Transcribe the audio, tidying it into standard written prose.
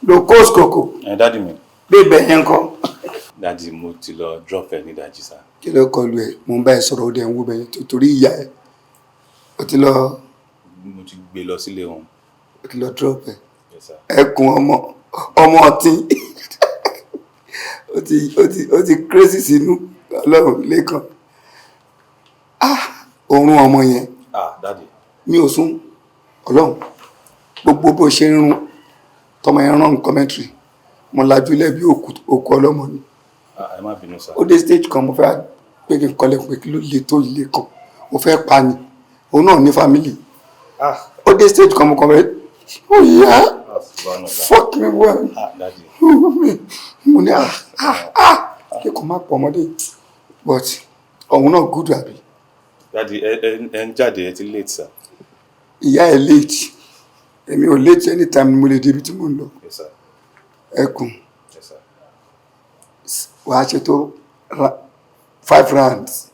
Lo kóòsì kòkò. Daddy mi. Bébẹ̀ yẹn kọ́. Daddy mo ti lọ drop ẹ ní ìdájí sá. Kí ló kọlu ẹ? Mo ń bá ẹ sọ̀rọ̀ ó dẹ̀ ń wú bẹ́yẹn torí ìyá ẹ. O ti lọ. Mo ti gbé lọ sílé wọn. O ti lọ drop ẹ. Yes sir. Ẹkùn ọmọ ọtí. O ti crazy sínú Ọlọ́run lẹ́kan. Oorun ọmọ yẹn. Daddy. Mi ò sùn Ọlọ́run gbogbo bó ṣe ń rún tọmọ yẹn rán commentary mo lajú ilẹ̀ bí òkú ọlọ́mọ ni. Ẹ má bínú sá. Ó dé stage kan mo fẹ́ pé kí n kọ́lé pé kí ló le tó ilé kan mo fẹ́ pa ni òun náà ní family. Ó dé stage kan mo kọ́ bẹ́ẹ̀ ó yá fuck me well. Mo ní kí kò má pọ̀ ọmọdé but òun náà good àbí. Daddy ẹ ń jáde ẹ ti late sir. Ìyá ẹ late èmi ò late anytime mo lè débi tí mo ń lọ. Yes sir. Ẹkùn. Yes sir. Wàá ṣètò 5 rounds.